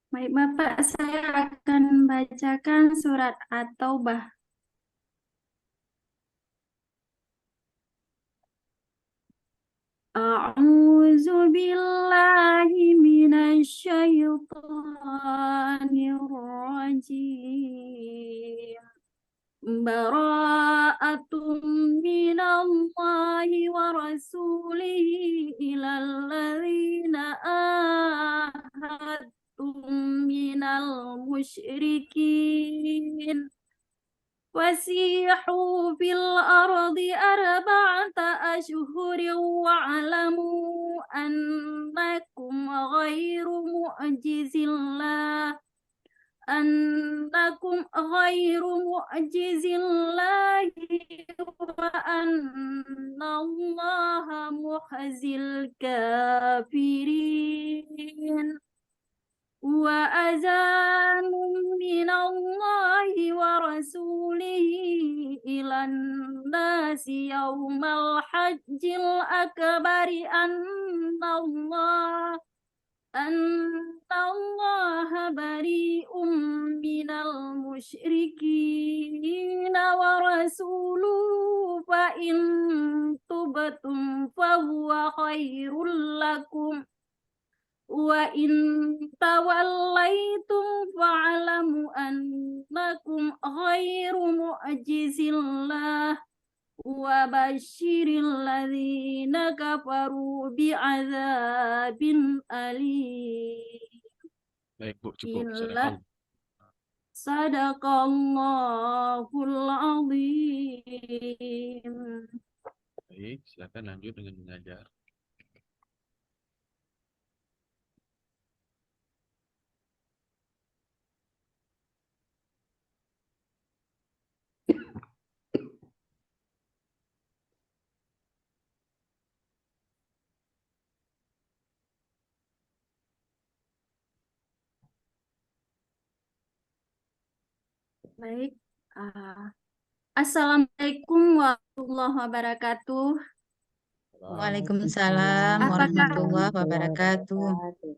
Baik, Bapak, saya akan bacakan surat At-Taubah. A'udzu billahi minasyaitonir rajim. Bara'atum minallahi wa rasulihi ilal ladzina ahadtum minal musyrikin. Wasihu fil ardi arba'ata ashhurin wa'lamu annakum ghairu mu'jizillah wa annallaha mukhzil kafirin. Wa azanun minallahi wa rasulihi ilan nasi yaumal hajjil akbari annallaha bari'um minal musyrikin wa rasuluhu fa in tubtum fa huwa khairul lakum wa in tawallaitum fa'lamu annakum ghairu mu'jizillah wa basyiril ladzina kafaru bi'adzabin alim. Baik, Bu, cukup. Sadaqallahul azim. Baik, silakan lanjut dengan mengajar. Baik. Assalamualaikum warahmatullahi wabarakatuh. Waalaikumsalam warahmatullahi wabarakatuh.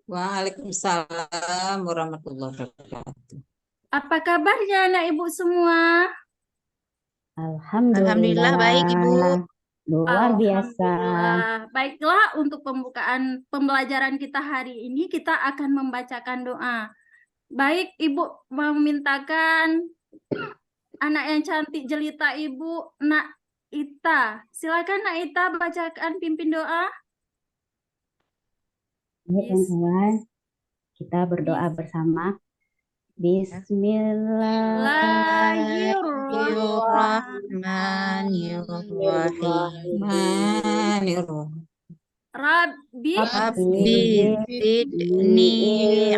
Waalaikumsalam warahmatullahi wabarakatuh. Apa kabarnya anak ibu semua? Alhamdulillah baik Ibu. Luar biasa. Alhamdulillah. Baiklah, untuk pembukaan pembelajaran kita hari ini kita akan membacakan doa. Baik, Ibu memintakan anak yang cantik jelita Ibu, Nak Ita. Silakan Nak Ita bacakan pimpin doa. Baik, teman-teman. Kita berdoa bersama. Bismillahirrahmanirrahim. Rabbi zidni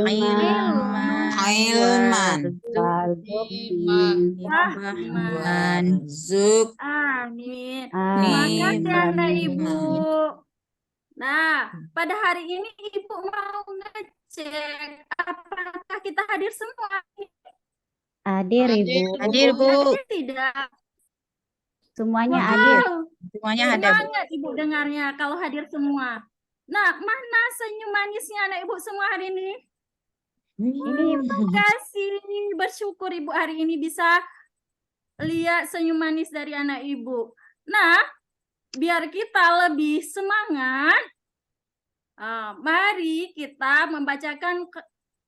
ilman warzuqni Amin. Amin. Makasih anak Ibu. Nah, pada hari ini Ibu mau ngecek apakah kita hadir semua? Hadir, Ibu. Hadir, Bu. Hadir tidak? Semuanya Wow, hadir. Semuanya ada, Bu. semangat Ibu dengarnya kalau hadir semua. Nah, mana senyum manisnya anak Ibu semua hari ini? Ini Terima kasih, bersyukur Ibu hari ini bisa lihat senyum manis dari anak Ibu. Nah, biar kita lebih semangat, mari kita membacakan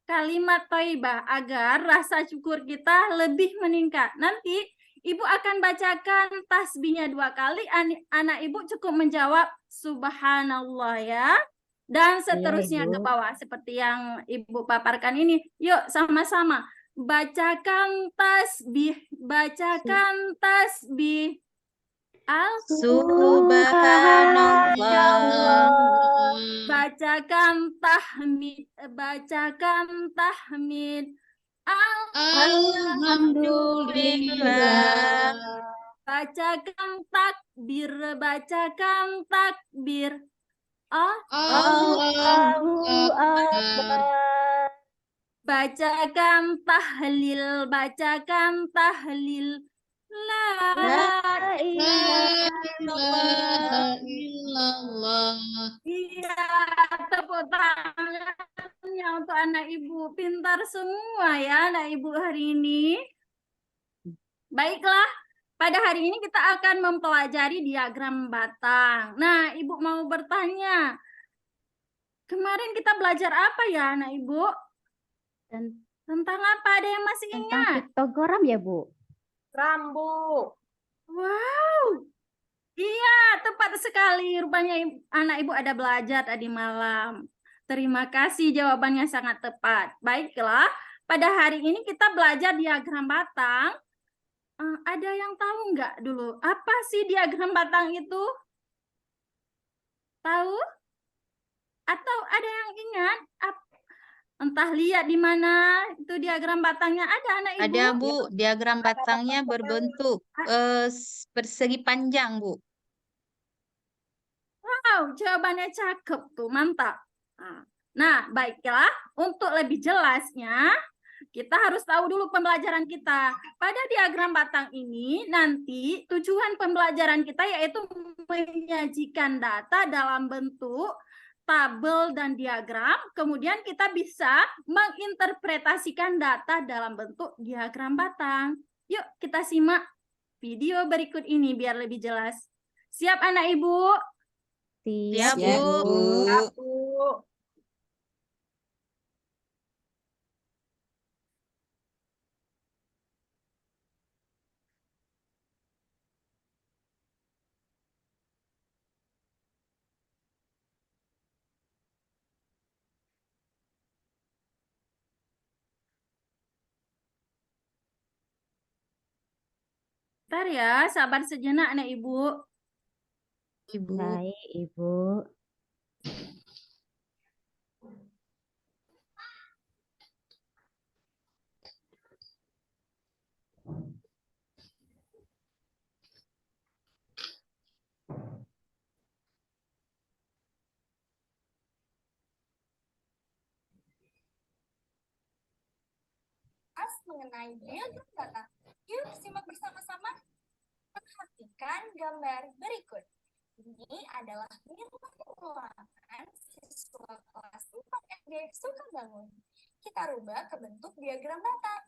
kalimat thayyibah agar rasa syukur kita lebih meningkat. Nanti Ibu akan bacakan tasbihnya 2 kali, anak Ibu cukup menjawab subhanallah ya. Dan seterusnya ke bawah seperti yang Ibu paparkan ini. Yuk sama-sama bacakan tasbih, bacakan tasbih. Subhanallah. Bacakan tahmid, bacakan tahmid. Alhamdulillah. Bacakan takbir, bacakan takbir. Allahu Akbar. Bacakan tahlil, bacakan tahlil. La ilaha illallah. Iya, tepuk tepuk tangannya untuk anak ibu. Pintar semua ya anak ibu hari ini. Baiklah, pada hari ini kita akan mempelajari diagram batang. Nah, ibu mau bertanya, kemarin kita belajar apa ya anak ibu? Dan Tentang apa? Ada yang masih tentang ingat? piktogram ya, Bu? Rambu. Wow, iya tepat sekali. Rupanya anak ibu ada belajar tadi malam. Terima kasih, jawabannya sangat tepat. Baiklah, pada hari ini kita belajar diagram batang. Ada yang tahu nggak dulu apa sih diagram batang itu? Tahu? Atau ada yang ingat? Entah lihat di mana itu diagram batangnya ada anak ibu? Ada, Bu. Diagram batangnya berbentuk persegi panjang, Bu. Wow, jawabannya cakep tuh, mantap. Nah, baiklah, untuk lebih jelasnya, kita harus tahu dulu pembelajaran kita. Pada diagram batang ini, nanti tujuan pembelajaran kita yaitu menyajikan data dalam bentuk tabel dan diagram, kemudian kita bisa menginterpretasikan data dalam bentuk diagram batang. Yuk, kita simak video berikut ini biar lebih jelas. Siap anak ibu? Siap, Siap, Bu. Bu. Satu. Bentar ya, sabar sejenak anak ibu. Ibu. Baik, Ibu. Mengenai diagram batang. Yuk simak bersama-sama. Perhatikan gambar berikut. Ini adalah nilai ulangan siswa kelas 4 SD Sukabangun. Kita rubah ke bentuk diagram batang.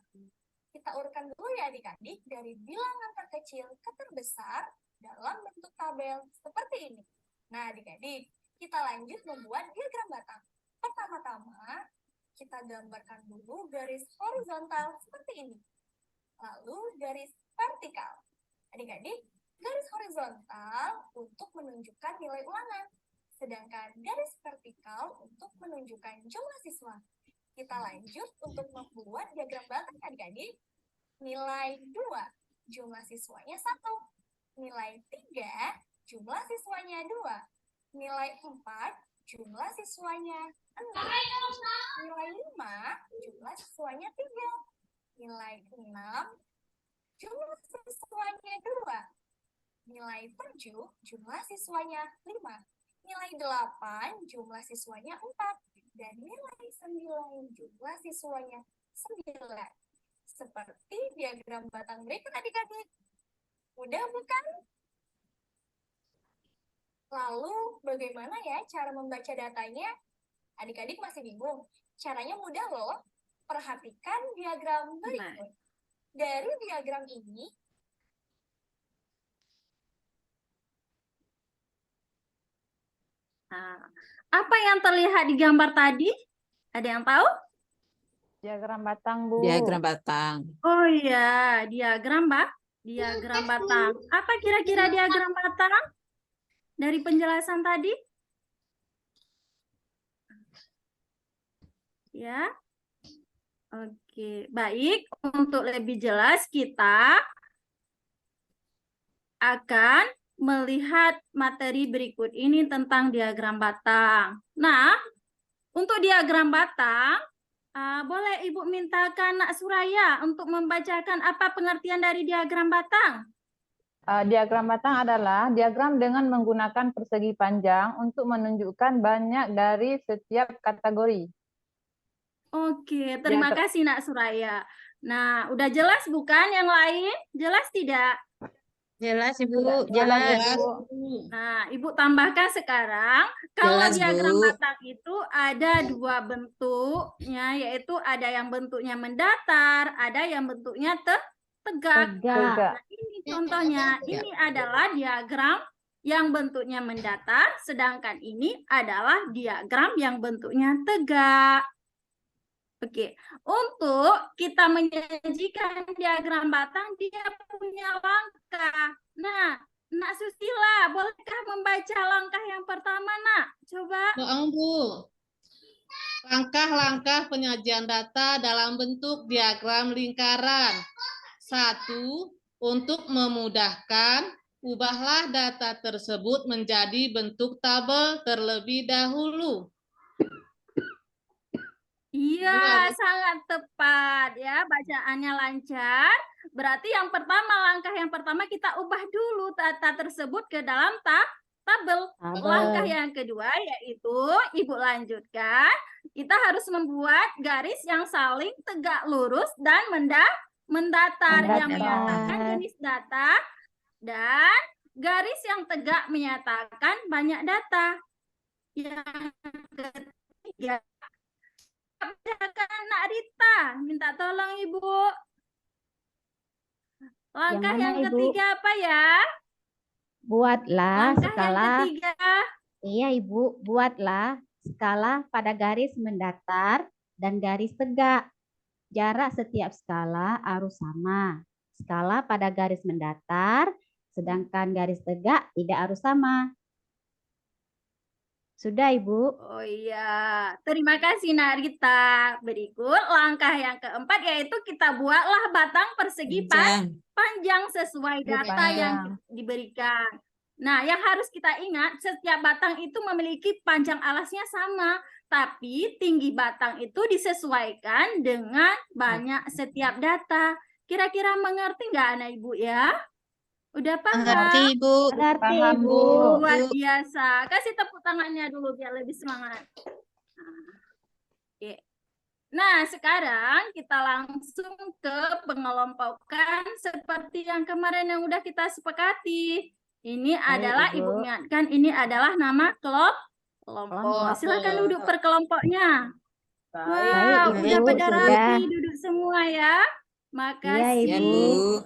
Kita urutkan dulu ya adik-adik dari bilangan terkecil ke terbesar dalam bentuk tabel seperti ini. Nah adik-adik, kita lanjut membuat diagram batang. Pertama-tama, kita gambarkan dulu garis horizontal seperti ini. Lalu garis vertikal. Adik-adik, garis horizontal untuk menunjukkan nilai ulangan. Sedangkan garis vertikal untuk menunjukkan jumlah siswa. Kita lanjut untuk membuat diagram batang adik-adik. Nilai 2, jumlah siswanya 1. Nilai 3, jumlah siswanya 2. Nilai 4, jumlah siswanya 6. Nilai 5, jumlah siswanya 3. Nilai 6, jumlah siswanya 2. Nilai 7, jumlah siswanya 5. Nilai 8, jumlah siswanya 4. Dan nilai 9, jumlah siswanya 9. Seperti diagram batang berikut adik-adik. Mudah bukan? Lalu bagaimana ya cara membaca datanya? Adik-adik masih bingung? Caranya mudah loh. Perhatikan diagram berikut. Dari diagram ini, apa yang terlihat di gambar tadi? Ada yang tahu? Diagram batang, Bu. Diagram batang. Oh iya, diagram batang. Apa kira-kira diagram batang? Dari penjelasan tadi? Ya. Oke, baik. Untuk lebih jelas kita akan melihat materi berikut ini tentang diagram batang. Nah, untuk diagram batang, boleh Ibu mintakan Nak Suraya untuk membacakan apa pengertian dari diagram batang? Diagram batang adalah diagram dengan menggunakan persegi panjang untuk menunjukkan banyak dari setiap kategori. Oke, terima kasih Nak Suraya. Nah, udah jelas bukan yang lain? Jelas tidak? Jelas, Ibu. Sudah Jelas. jelas, Bu. Nah, Ibu tambahkan sekarang, kalau Jelas, diagram Bu. batang itu ada dua bentuknya, yaitu ada yang bentuknya mendatar, ada yang bentuknya tegak. Tegak. Nah, ini contohnya, ini adalah diagram yang bentuknya mendatar, sedangkan ini adalah diagram yang bentuknya tegak. Oke, untuk kita menyajikan diagram batang, dia punya langkah. Nah, Nak Susila, bolehkah membaca langkah yang pertama, Nak? Coba. Bu. Langkah-langkah penyajian data dalam bentuk diagram lingkaran. 1. Untuk memudahkan, ubahlah data tersebut menjadi bentuk tabel terlebih dahulu. Iya, sangat tepat ya, bacaannya lancar. Berarti langkah yang pertama kita ubah dulu data tersebut ke dalam tabel. Langkah yang kedua yaitu Ibu lanjutkan, kita harus membuat garis yang saling tegak lurus dan mendatar yang menyatakan jenis data, dan garis yang tegak menyatakan banyak data. Yang ketiga, Nak Rita, minta tolong Ibu. Langkah Yang mana, yang Ibu? ketiga apa ya? Buatlah Langkah skala. yang ketiga. Iya, Ibu. Buatlah skala pada garis mendatar dan garis tegak. Jarak setiap skala harus sama. Skala pada garis mendatar, sedangkan garis tegak tidak harus sama. Sudah, Ibu? Oh iya, terima kasih Narita. Berikut langkah yang keempat yaitu kita buatlah batang persegi panjang sesuai data yang diberikan. Nah, yang harus kita ingat, setiap batang itu memiliki panjang alasnya sama, tapi tinggi batang itu disesuaikan dengan banyak setiap data. Kira-kira mengerti nggak anak Ibu ya? Udah paham? Mengerti, Ibu. Mengerti, Paham, Ibu. Bu. Luar biasa. Kasih tepuk tangannya dulu biar lebih semangat. Oke. Nah, sekarang kita langsung ke pengelompokan seperti yang kemarin yang udah kita sepakati. Ini adalah Ibu. Ibu ingatkan, ini adalah nama kelompok. Silakan duduk per kelompoknya. Wow, Baik, udah Ibu, pada sudah. rapi duduk semua ya. Makasih. Ya, Bu.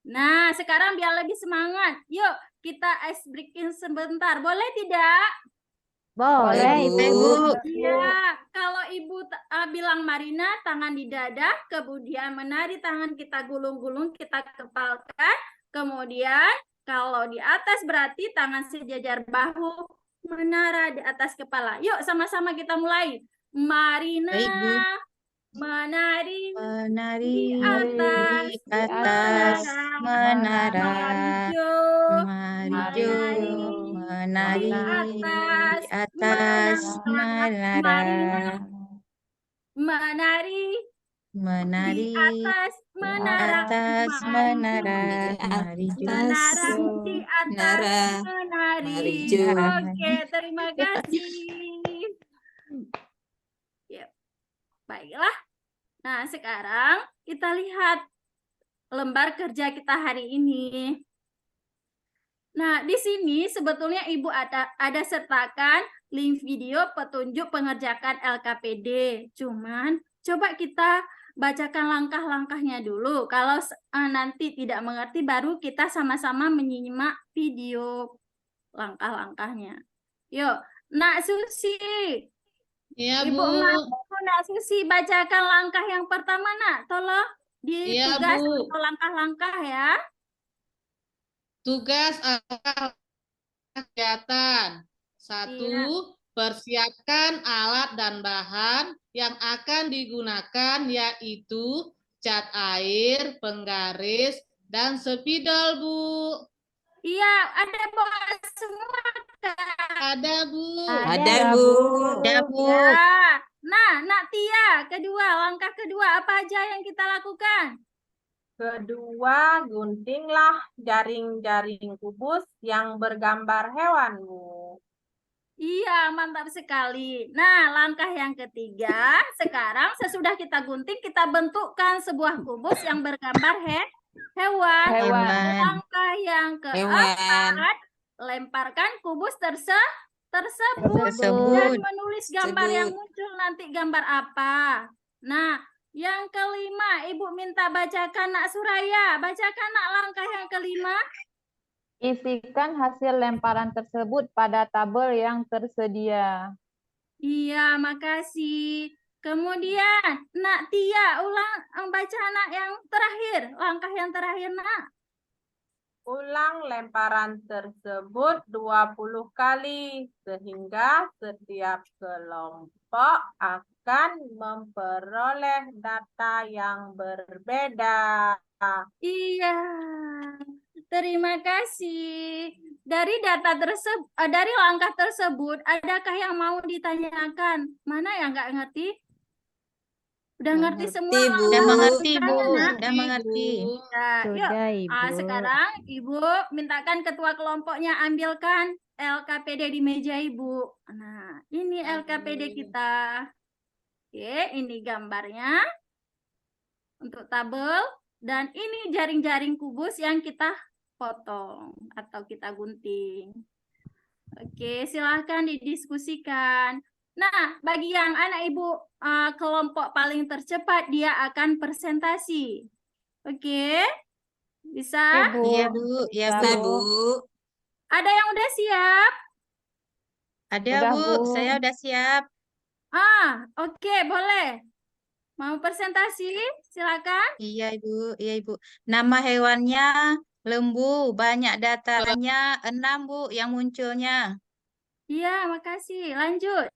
Nah, sekarang biar lebih semangat. Yuk, kita ice breaking sebentar. Boleh tidak? Boleh, Boleh, Ibu. Bu. Iya, kalau Ibu bilang Marina, tangan di dada, kemudian menari tangan kita gulung-gulung, kita kepalkan. Kemudian kalau di atas berarti tangan sejajar bahu menara di atas kepala. Yuk, sama-sama kita mulai. Marina Baik, Bu. menari Menari di atas di atas menara. Marijo Menari di atas menara. menari Menari di atas di menara. atas menara. Marijo. Menara di atas Menara. menari. Marijo. Oke, terima kasih. Yuk. Baiklah. Nah, sekarang kita lihat lembar kerja kita hari ini. Nah, di sini sebetulnya Ibu ada sertakan link video petunjuk pengerjakan LKPD. Cuman coba kita bacakan langkah-langkahnya dulu. Kalau nanti tidak mengerti, baru kita sama-sama menyimak video langkah-langkahnya. Yuk, Nak Susi. Iya, Ibu Bu. mau Nak Susi bacakan langkah yang pertama, Nak. Tolong Iya, ditugas Bu. atau langkah-langkah ya. Tugas kegiatan. 1. Persiapkan alat dan bahan yang akan digunakan, yaitu cat air, penggaris, dan spidol, Bu. Iya, ada bawa semua, Kak. Ada, Bu. Ada, Bu. Ada, Bu. Ya. Nah, Nak Tia, langkah kedua apa aja yang kita lakukan? Kedua, guntinglah jaring-jaring kubus yang bergambar hewan, Bu. Iya, mantap sekali. Nah, langkah yang ketiga, sekarang sesudah kita gunting, kita bentukkan sebuah kubus yang bergambar hewan. Hewan. Langkah Hewan. lemparkan kubus tersebut dan Tersebut. menulis gambar yang Tersebut. muncul nanti gambar apa. Nah, yang kelima, Ibu minta bacakan Nak Suraya. Bacakan Nak langkah yang kelima. Isikan hasil lemparan tersebut pada tabel yang tersedia. Iya, makasih. Kemudian, Nak Tia, baca Nak yang terakhir. Langkah yang terakhir, Nak. Ulang lemparan tersebut 20 kali sehingga setiap kelompok akan memperoleh data yang berbeda. Iya, terima kasih. Dari data tersebut, dari langkah tersebut, adakah yang mau ditanyakan? Mana yang nggak ngerti? Udah ngerti semua Ngerti, Bu. Udah langkah mengerti, kan, Bu. Nak? Udah mengerti. Ya, yuk. Sudah, Ibu. Sekarang Ibu mintakan ketua kelompoknya ambilkan LKPD di meja Ibu. Nah, ini LKPD kita. Oke, ini gambarnya untuk tabel. Dan ini jaring-jaring kubus yang kita potong atau kita gunting. Oke, silahkan didiskusikan. Nah, bagi yang anak ibu kelompok paling tercepat, dia akan presentasi. Oke, bisa? Iya, Bu. Iya, Bisa, Bu. Bisa, Bu. Ada yang udah siap? Ada, Udah, Bu. Bu. Saya udah siap. Oke, boleh. Mau presentasi? Silakan. Iya, Ibu. Iya, Ibu. Nama hewannya lembu. Banyak datanya 6, Bu, yang munculnya. Iya, makasih. Lanjut.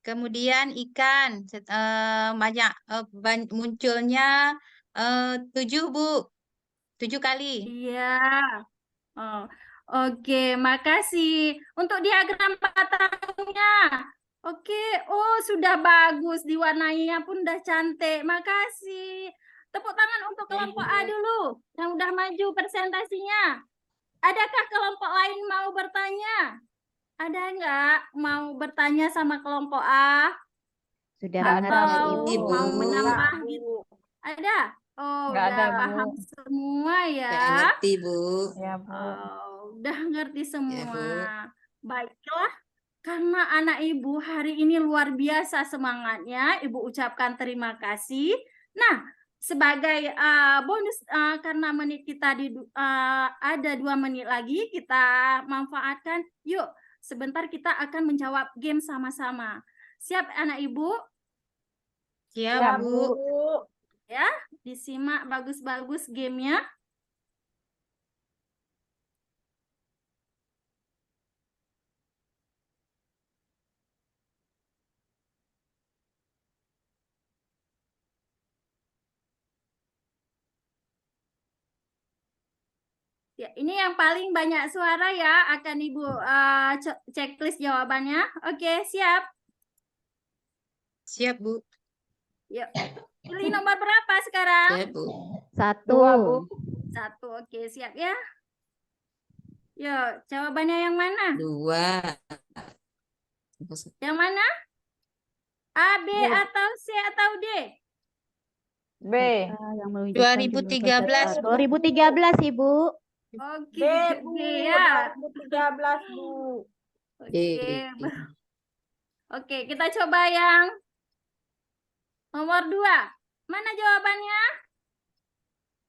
Kemudian ikan. Banyak munculnya 7, Bu. 7 kali. Iya. Oh, oke, makasih. Untuk diagram batangnya. Oke, oh sudah bagus. Diwarnainya pun udah cantik. Makasih. Tepuk tangan untuk kelompok A dulu. Yang udah maju presentasinya. Adakah kelompok lain mau bertanya? Ada nggak mau bertanya sama kelompok A? Sudah Nggak ada, mengerti, Atau Bu. Ibu. mau Enggak, menambah Bu. gitu? Ada? Oh, Nggak udah ada, Bu. paham semua ya. Nggak ngerti, Bu. Ya, Bu. Udah ngerti semua. Bu. Baiklah, karena anak ibu hari ini luar biasa semangatnya, ibu ucapkan terima kasih. Nah, sebagai bonus karena menit kita ada 2 menit lagi, kita manfaatkan. Yuk, sebentar kita akan menjawab game sama-sama. Siap anak ibu? Siap, Ya, Bu. Bu. Ya, disimak bagus-bagus gamenya. Ya, ini yang paling banyak suara ya, akan Ibu checklist jawabannya. Oke, siap. Siap, Bu. Yuk. Pilih nomor berapa sekarang? Siap, Bu. 1. 2, Bu. 1. Oke, siap ya. Yuk, jawabannya yang mana? 2. Yang mana? A, B, B. atau C, atau D? B. Yang menunjukkan jumlah 2013, peserta. Bu. 2013, Ibu. Oke, B, Bu. D ya. 2013, Bu. Oke. Oke, kita coba yang nomor 2. Mana jawabannya?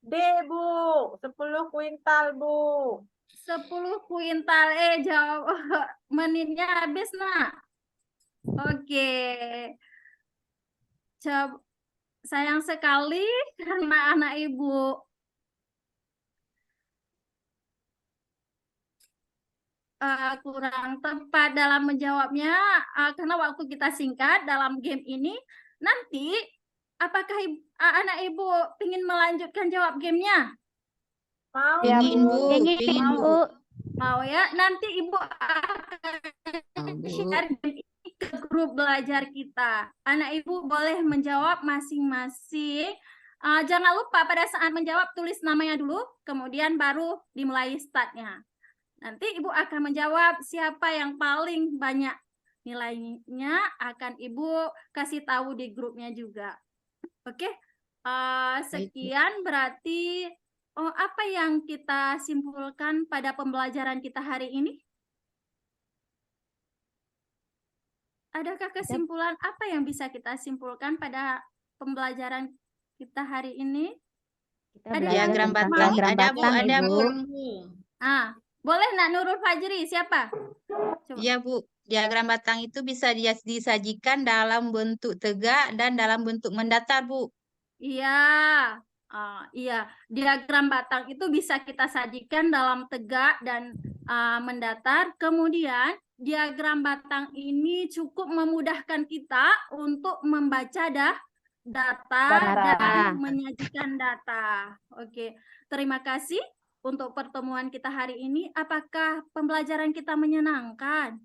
D, Bu. 10 kuintal, Bu. 10 kuintal. Jawab menitnya habis, Nak. Oke. Coba, sayang sekali karena anak ibu kurang tepat dalam menjawabnya karena waktu kita singkat dalam game ini. Nanti apakah anak ibu ingin melanjutkan jawab gamenya? Mau, Ya, Ingin, Bu. Bu. Ingin, Ingin, Bu. Bu. Mau ya? Nanti ibu akan Bu. share game ini ke grup belajar kita. Anak ibu boleh menjawab masing-masing. Jangan lupa pada saat menjawab tulis namanya dulu, kemudian baru dimulai startnya. Nanti ibu akan menjawab siapa yang paling banyak nilainya, akan ibu kasih tahu di grupnya juga. Oke, sekian berarti apa yang kita simpulkan pada pembelajaran kita hari ini? Adakah kesimpulan apa yang bisa kita simpulkan pada pembelajaran kita hari ini? Kita Ada belajar yang Diagram mau? batang. diagram Ada, Bu, batang, ada, Bu. Bu. Boleh Nak Nurul Fajri, siapa? Coba. Iya, Bu. Diagram batang itu bisa disajikan dalam bentuk tegak dan dalam bentuk mendatar, Bu. Iya, iya. Diagram batang itu bisa kita sajikan dalam tegak dan mendatar. Kemudian diagram batang ini cukup memudahkan kita untuk membaca data dan menyajikan data. Oke, terima kasih untuk pertemuan kita hari ini. Apakah pembelajaran kita menyenangkan?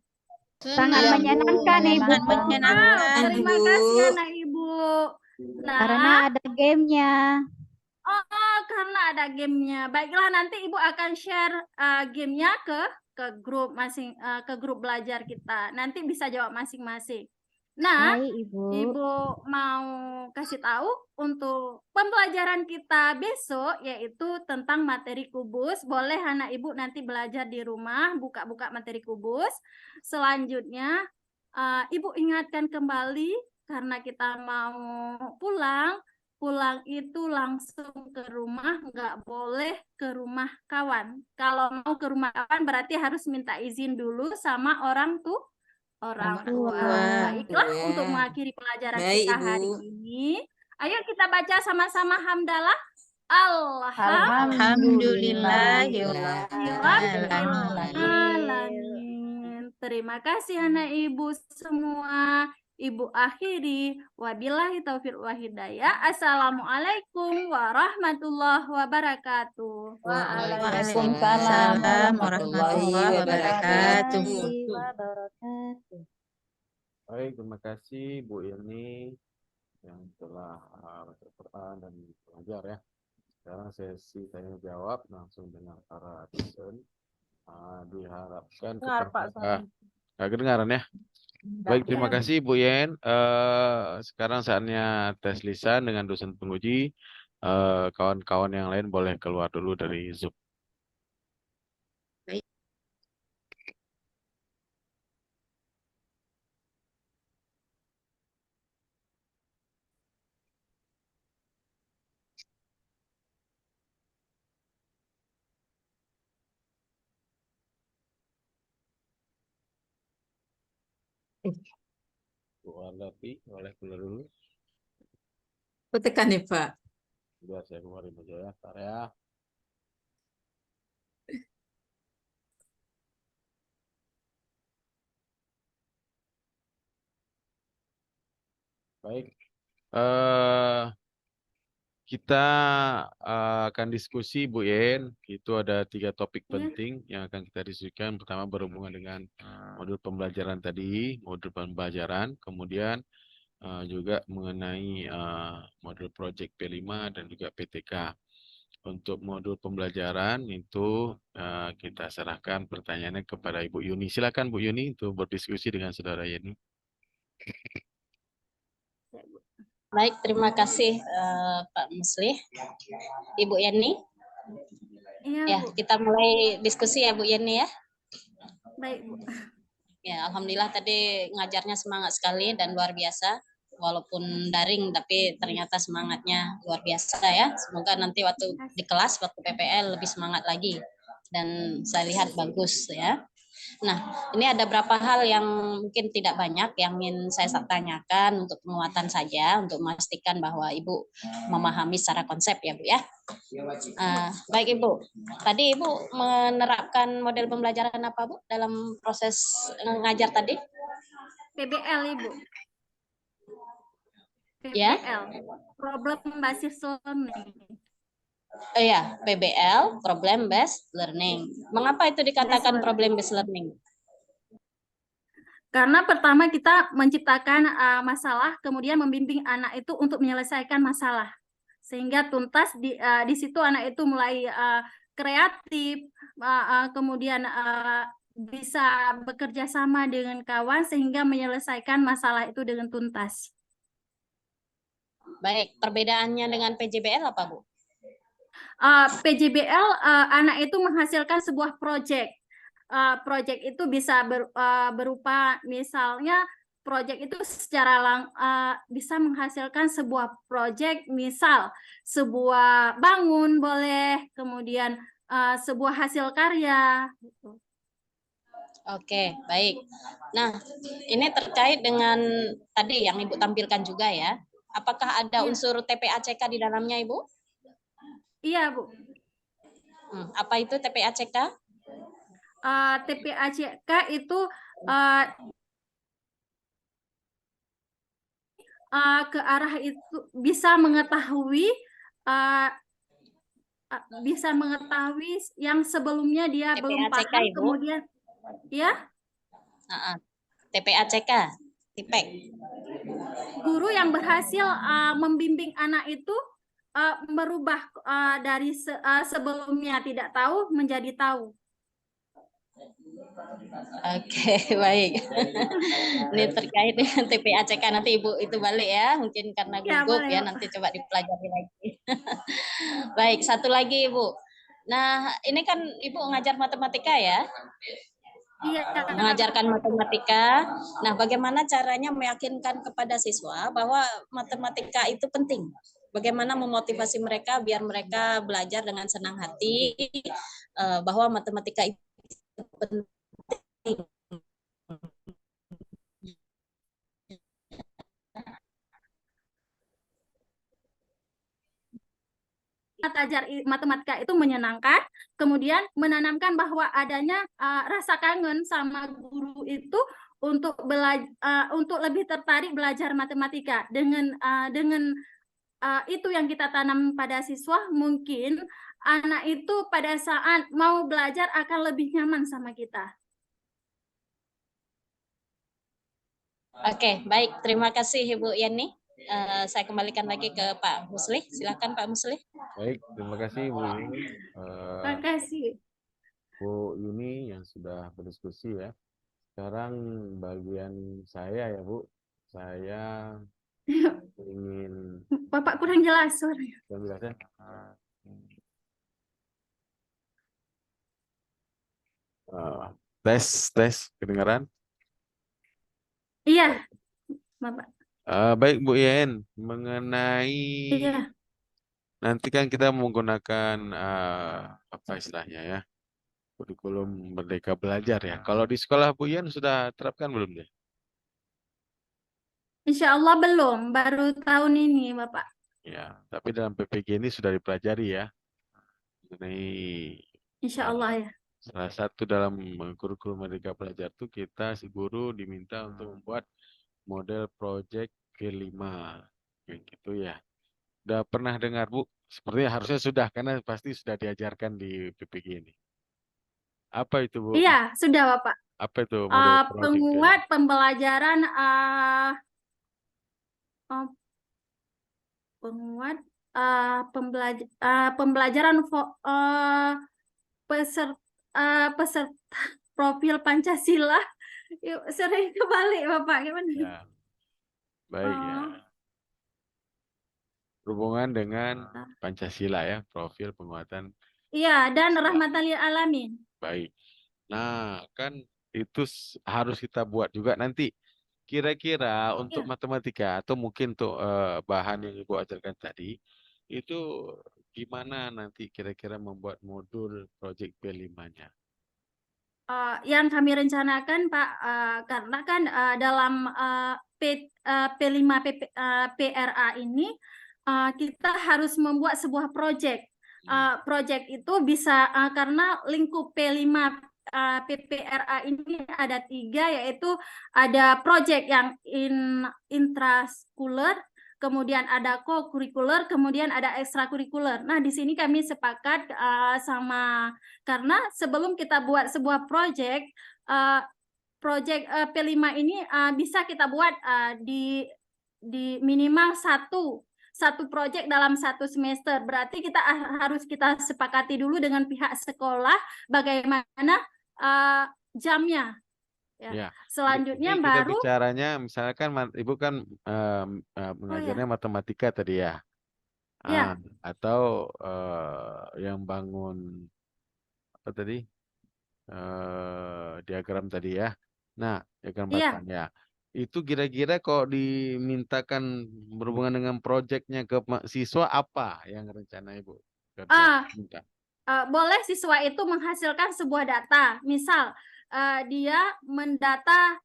Sangat Senang, Bu. menyenangkan, Ibu. Sangat menyenangkan. Terima Bu. kasih anak Ibu. Karena ada gamenya. Karena ada gamenya. Baiklah, nanti Ibu akan share gamenya ke grup ke grup belajar kita. Nanti bisa jawab masing-masing. Nah, Baik, Ibu. Ibu mau kasih tahu untuk pembelajaran kita besok yaitu tentang materi kubus. Boleh anak Ibu nanti belajar di rumah, buka-buka materi kubus. Selanjutnya, Ibu ingatkan kembali karena kita mau pulang itu langsung ke rumah, nggak boleh ke rumah kawan. Kalau mau ke rumah kawan berarti harus minta izin dulu sama orang tua. Baiklah, Tua. untuk mengakhiri pelajaran Baik, kita Ibu. hari ini, ayo kita baca sama-sama hamdalah. Alhamdulillahirrahmanirrahim. Terima kasih anak Ibu semua. Ibu akhiri, wabillahi taufiq wa hidayah. Assalamualaikum warahmatullahi wabarakatuh. Waalaikumsalam warahmatullahi wabarakatuh. Baik, terima kasih Bu Ilni yang telah baca Quran dan belajar ya. Sekarang sesi tanya jawab langsung dengan para dosen. Diharapkan Dengar, Pak Soni. kedengaran ya. Baik, terima kasih Bu Yen. Sekarang saatnya tes lisan dengan dosen penguji. Kawan-kawan yang lain boleh keluar dulu dari Zoom. Bu Arlati, boleh keluar dulu. Aku tekan nih, Pak. Biar saya keluarin aja ya, ntar ya. Baik, kita akan diskusi Bu Yen. Itu ada 3 topik penting yang akan kita diskusikan. Pertama berhubungan dengan modul pembelajaran tadi, modul pembelajaran. Kemudian juga mengenai modul project P5 dan juga PTK. Untuk modul pembelajaran itu kita serahkan pertanyaannya kepada Ibu Yuni. Silakan Bu Yuni untuk berdiskusi dengan Saudara Yeni. Baik, terima kasih Pak Muslih. Ibu Yeni. Ya, kita mulai diskusi ya Bu Yeni ya. Baik, Bu. Ya, alhamdulillah tadi ngajarnya semangat sekali dan luar biasa. Walaupun daring tapi ternyata semangatnya luar biasa ya. Semoga nanti waktu di kelas, waktu PPL lebih semangat lagi. Dan saya lihat bagus ya. Nah, ini ada beberapa hal yang mungkin tidak banyak yang ingin saya tanyakan untuk penguatan saja, untuk memastikan bahwa Ibu memahami secara konsep ya Bu ya. Baik Ibu, tadi Ibu menerapkan model pembelajaran apa Bu dalam proses ngajar tadi? PBL Ibu. Ya. PBL, Problem Based Learning. Iya, PBL, Problem Based Learning. Mengapa itu dikatakan Problem Based Learning? Karena pertama kita menciptakan masalah, kemudian membimbing anak itu untuk menyelesaikan masalah. Sehingga tuntas di situ anak itu mulai kreatif, kemudian bisa bekerja sama dengan kawan sehingga menyelesaikan masalah itu dengan tuntas. Baik, perbedaannya dengan PJBL apa Bu? PJBL anak itu menghasilkan sebuah proyek. Proyek itu bisa berupa misalnya proyek itu bisa menghasilkan sebuah proyek, misal sebuah bangun boleh, kemudian sebuah hasil karya. Oke, baik. Nah, ini terkait dengan tadi yang Ibu tampilkan juga ya. Apakah ada Iya. unsur TPACK di dalamnya, Ibu? Iya, Bu. Apa itu TPACK? TPACK itu ke arah itu bisa mengetahui yang sebelumnya dia belum TPACK, paham, Ibu? kemudian ya TPACK, TIPEK. guru yang berhasil membimbing anak itu merubah dari sebelumnya tidak tahu menjadi tahu. Oke, baik. Ini terkait dengan TPACK, nanti Ibu itu balik ya, mungkin karena Ya, gugup boleh, ya, Bu. nanti coba dipelajari lagi. Baik, satu lagi Ibu. Nah, ini kan Ibu ngajar matematika ya? Iya. Mengajarkan matematika. Nah, bagaimana caranya meyakinkan kepada siswa bahwa matematika itu penting? Bagaimana memotivasi mereka biar mereka belajar dengan senang hati bahwa matematika itu penting? Ajar matematika itu menyenangkan, kemudian menanamkan bahwa adanya rasa kangen sama guru itu untuk untuk lebih tertarik belajar matematika. Dengan itu yang kita tanam pada siswa, mungkin anak itu pada saat mau belajar akan lebih nyaman sama kita. Oke, baik. Terima kasih Ibu Yani. Saya kembalikan lagi ke Pak Muslih. Silakan Pak Muslih. Baik, terima kasih Bu Yuni. Terima kasih. Bu Yuni yang sudah berdiskusi ya. Sekarang bagian saya ya Bu. Saya ingin Bapak kurang jelas suaranya. jelasnya. Tes kedengaran? Iya, Bapak. Baik Bu Yen, mengenai Iya. nanti kan kita menggunakan apa istilahnya ya, kurikulum Merdeka Belajar ya. Kalau di sekolah Bu Yen sudah terapkan belum ya? Insya Allah belum, baru tahun ini Bapak. Ya, tapi dalam PPG ini sudah dipelajari ya. Mengenai Insya Allah ya. salah satu dalam kurikulum Merdeka Belajar itu kita si guru diminta untuk membuat model project G5 kayak gitu ya. Udah pernah dengar Bu? Sepertinya harusnya sudah karena pasti sudah diajarkan di PPG ini. Apa itu Bu? Iya, sudah Bapak. Apa itu model project Penguat pembelajaran pembelajaran peserta profil Pancasila. Yuk, sering kebalik Bapak, gimana? Ya. Baik ya. Berhubungan dengan Pancasila ya, profil penguatan. Iya, dan rahmatan lil alamin. Baik. Nah, kan itu harus kita buat juga nanti. Kira-kira untuk matematika atau mungkin untuk bahan yang Ibu ajarkan tadi, itu gimana nanti kira-kira membuat modul project P5-nya? Yang kami rencanakan Pak, karena kan dalam P5 PRA ini kita harus membuat sebuah proyek. Proyek itu bisa karena lingkup P5 PPRA ini ada 3, yaitu ada proyek yang intraskuler, kemudian ada co-kurikuler, kemudian ada ekstrakurikuler. Nah, di sini kami sepakat karena sebelum kita buat sebuah proyek, proyek P5 ini bisa kita buat di minimal satu proyek dalam 1 semester. Berarti kita harus sepakati dulu dengan pihak sekolah bagaimana jamnya. Ya. Selanjutnya Ini baru kita bicaranya misalkan Ibu kan mengajarnya matematika tadi ya. Ya. Atau yang bangun apa tadi? Diagram tadi ya. Nah, diagram Iya. batang ya. Itu kira-kira kok dimintakan berhubungan dengan proyeknya ke siswa apa yang rencana Ibu kerja Ah, minta? boleh siswa itu menghasilkan sebuah data. Misal, dia mendata,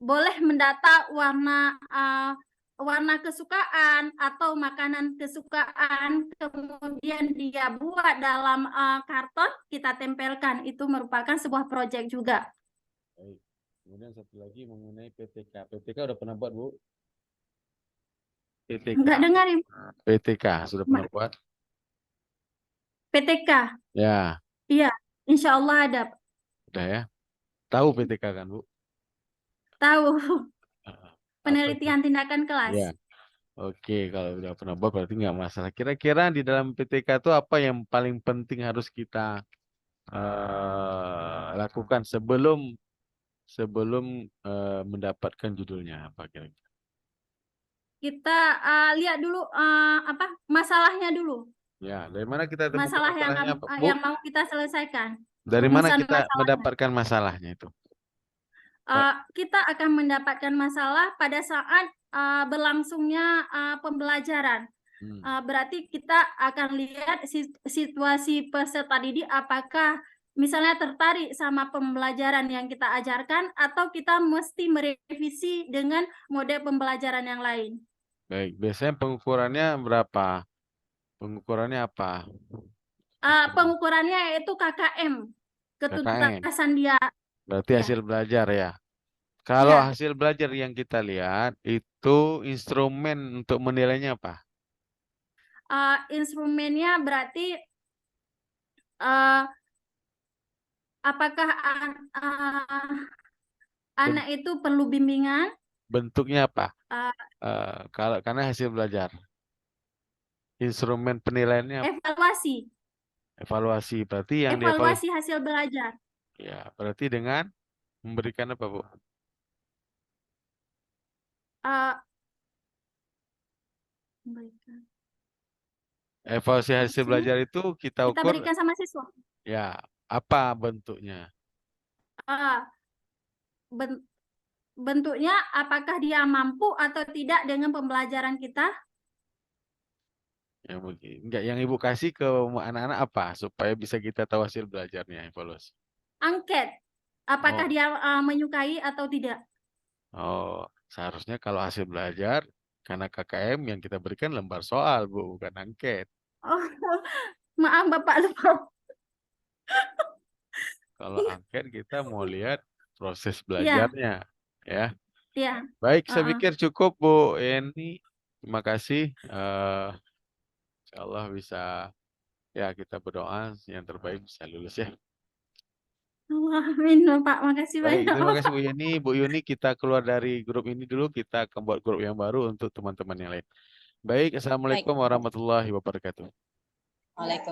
boleh mendata warna kesukaan atau makanan kesukaan, kemudian dia buat dalam karton, kita tempelkan. Itu merupakan sebuah proyek juga. Baik. Kemudian satu lagi mengenai PTK. PTK udah pernah buat, Bu? PTK. Enggak dengar, Ibu. PTK sudah pernah buat? PTK. Ya, Iya, insya Allah ada. udah ya. Tahu PTK kan, Bu? Tahu. Apa itu? Penelitian tindakan kelas. Ya. Oke, kalau udah pernah buat berarti nggak masalah. Kira-kira di dalam PTK itu apa yang paling penting harus kita lakukan sebelum mendapatkan judulnya apa kira-kira? Kita lihat dulu apa masalahnya dulu. Ya, dari mana kita temukan Masalah masalahnya, apa, Bu? yang mau kita selesaikan. Dari mana Rumusan kita masalahnya. mendapatkan masalahnya itu? Kita akan mendapatkan masalah pada saat berlangsungnya pembelajaran. Berarti kita akan lihat situasi peserta didik apakah misalnya tertarik sama pembelajaran yang kita ajarkan atau kita mesti merevisi dengan model pembelajaran yang lain. Baik, biasanya pengukurannya berapa? Pengukurannya apa? Pengukurannya itu KKM, ketuntasan dia. Berarti hasil belajar ya. Kalau hasil belajar yang kita lihat itu instrumen untuk menilainya apa? Instrumennya berarti apakah anak itu perlu bimbingan? Bentuknya apa? Karena hasil belajar. Instrumen penilaiannya apa? Evaluasi. Evaluasi. Berarti yang Evaluasi hasil belajar. Ya, berarti dengan memberikan apa, Bu? Evaluasi hasil belajar itu kita ukur. Kita berikan sama siswa. Ya, apa bentuknya? Bentuknya apakah dia mampu atau tidak dengan pembelajaran kita? Ya, enggak, yang Ibu kasih ke anak-anak apa supaya bisa kita tahu hasil belajarnya, evaluasi? Angket. Apakah dia menyukai atau tidak? Oh, seharusnya kalau hasil belajar karena KKM yang kita berikan lembar soal, Bu, bukan angket. Oh, maaf Bapak lupa. Kalau angket kita mau lihat proses belajarnya, ya. Iya. Baik, saya pikir cukup, Bu Eni. Terima kasih. Insyaallah bisa, ya kita berdoa yang terbaik bisa lulus ya. Amin, Pak. Makasih Baik, banyak. terima kasih Bu Yuni. Bu Yuni, kita keluar dari grup ini dulu, kita akan buat grup yang baru untuk teman-teman yang lain. Baik, Assalamualaikum warahmatullahi wabarakatuh. Waalaikumsalam.